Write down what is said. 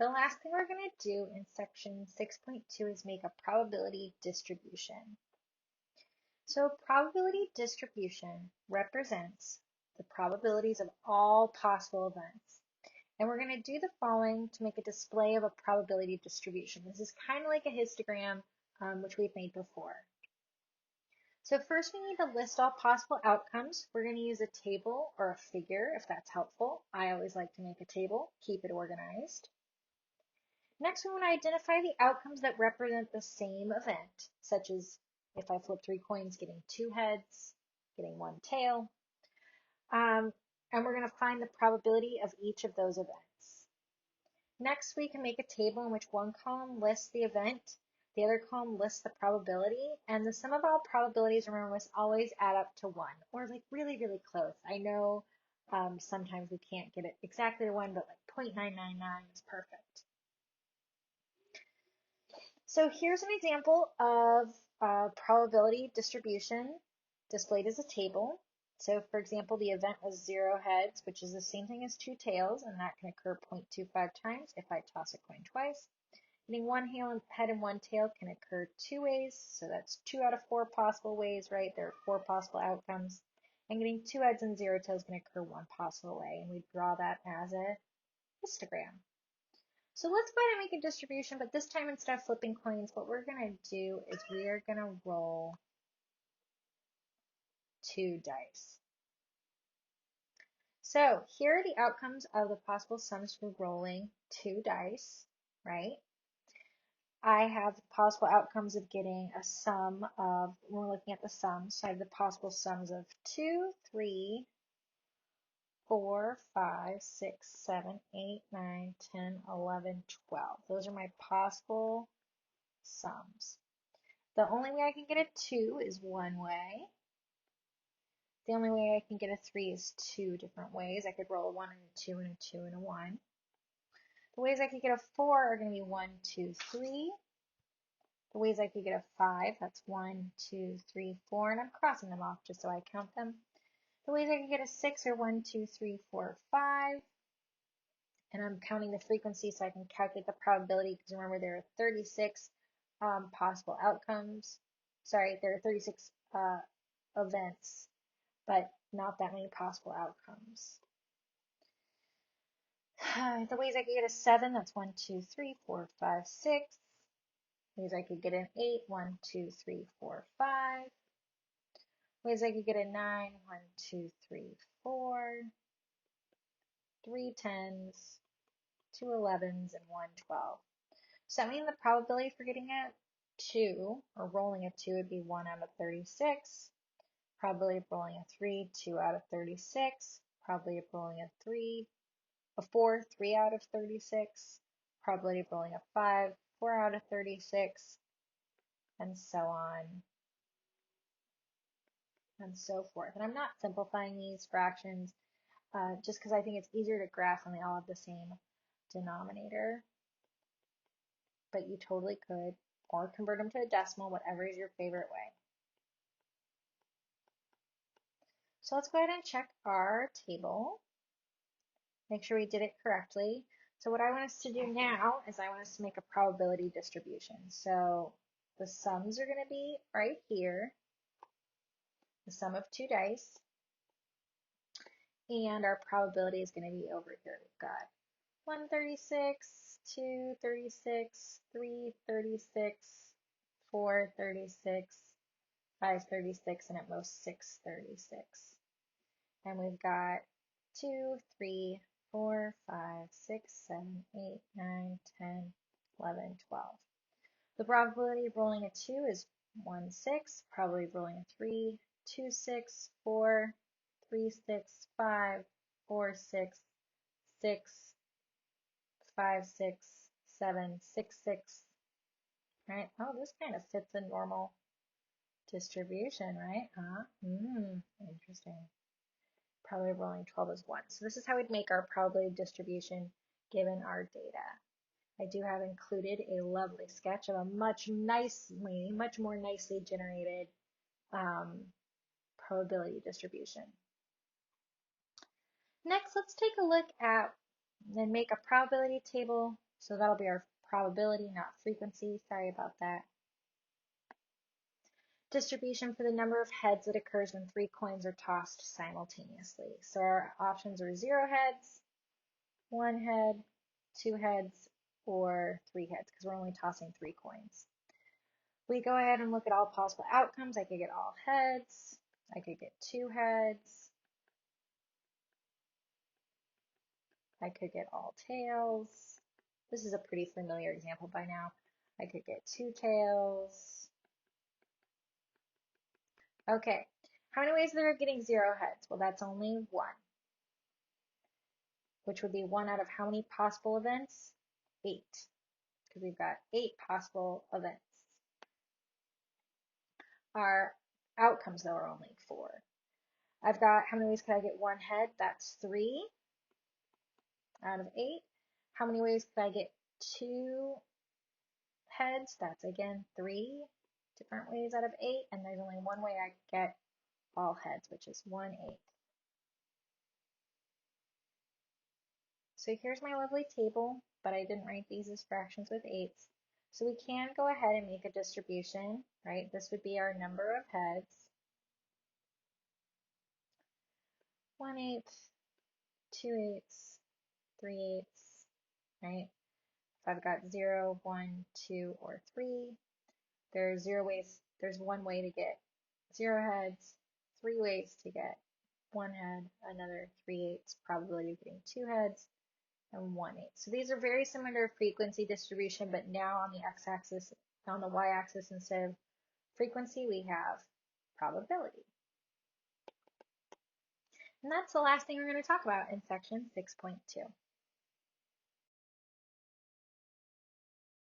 The last thing we're going to do in section 6.2 is make a probability distribution. So a probability distribution represents the probabilities of all possible events. And we're going to do the following to make a display of a probability distribution. This is kind of like a histogram, which we've made before. So first we need to list all possible outcomes. We're going to use a table or a figure if that's helpful. I always like to make a table, keep it organized. Next, we want to identify the outcomes that represent the same event, such as if I flip 3 coins, getting 2 heads, getting 1 tail. And we're going to find the probability of each of those events. Next, we can make a table in which one column lists the event, the other column lists the probability, and the sum of all probabilities, remember, must always add up to 1, or like really, really close. I know sometimes we can't get it exactly to 1, but like 0.999 is perfect. So here's an example of a probability distribution displayed as a table. So for example, the event was 0 heads, which is the same thing as 2 tails, and that can occur 0.25 times if I toss a coin twice. Getting 1 head and 1 tail can occur 2 ways, so that's 2 out of 4 possible ways, right? There are 4 possible outcomes. And getting 2 heads and 0 tails can occur 1 possible way, and we draw that as a histogram. So let's go ahead and make a distribution, but this time instead of flipping coins, what we're going to do is we are going to roll 2 dice. So here are the outcomes of the possible sums for rolling 2 dice, right? I have the possible outcomes of getting a sum of, when we're looking at the sums, so I have the possible sums of 2, 3, 4, 5, 6, 7, 8, 9, 10, 11, 12. Those are my possible sums. The only way I can get a 2 is one way. The only way I can get a 3 is 2 different ways. I could roll a 1 and a 2 and a 2 and a 1. The ways I could get a 4 are going to be 1, 2, 3. The ways I could get a 5, that's 1, 2, 3, 4, and I'm crossing them off just so I count them. The ways I can get a 6 are 1, 2, 3, 4, 5. And I'm counting the frequency so I can calculate the probability, because remember there are 36 possible outcomes. Sorry, there are 36 events, but not that many possible outcomes. The ways I could get a 7, that's 1, 2, 3, 4, 5, 6. Ways I could get an 8, 1, 2, 3, 4, 5. Ways I could get a 9, 1, 2, 3, 4. 3 10s, 2 11s, and 1 12. So that means the probability for getting a 2, or rolling a 2, would be 1 out of 36. Probability of rolling a 3, 2 out of 36. Probability of rolling a 4, 3 out of 36. Probability of rolling a 5, 4 out of 36, and so on and so forth. And I'm not simplifying these fractions just because I think it's easier to graph when they all have the same denominator. But you totally could, or convert them to a decimal, whatever is your favorite way. So let's go ahead and check our table. Make sure we did it correctly. So what I want us to do now is I want us to make a probability distribution. So the sums are going to be right here, the sum of 2 dice, and our probability is going to be over here. We've got 136, 2 36, 3 36, 4 36, 5 36, and at most 6 36. And we've got 2, 3, 4, 5, 6, 7, 8, 9, 10, 11, 12. The probability of rolling a 2 is 1, 6. Probability of rolling a 3, 2, 6, 4, 3, 6, 5, 4, 6, 6, 5, 6, 7, 6, 6. Right? Oh, this kind of fits a normal distribution, right? Interesting. Probability of rolling 12 is 1. So this is how we'd make our probability distribution given our data. I do have included a lovely sketch of a much more nicely generated probability distribution. Next, let's take a look at Then make a probability table. So that'll be our probability, not frequency. Sorry about that. Distribution for the number of heads that occurs when 3 coins are tossed simultaneously. So our options are 0 heads, 1 head, 2 heads, or 3 heads, because we're only tossing 3 coins. We go ahead and look at all possible outcomes. I could get all heads, I could get 2 heads, I could get all tails. This is a pretty familiar example by now. I could get 2 tails. Okay, how many ways are there of getting 0 heads? Well, that's only 1, which would be 1 out of how many possible events? 8, because we've got 8 possible events. Our outcomes, though, are only 4. I've got, how many ways could I get 1 head? That's 3 out of 8. How many ways could I get 2 heads? That's, again, 3 different ways out of 8. And there's only 1 way I get all heads, which is 1/8. So here's my lovely table, but I didn't write these as fractions with 8s. So we can go ahead and make a distribution, right? This would be our number of heads. 1/8, 2/8, 3/8, right? If I've got 0, 1, 2, or 3, there's 1 way to get 0 heads, 3 ways to get 1 head, another 3/8 probability of getting 2 heads, and 1/8. So these are very similar to frequency distribution, but now on the x-axis, on the y-axis, instead of frequency, we have probability. And that's the last thing we're going to talk about in section 6.2.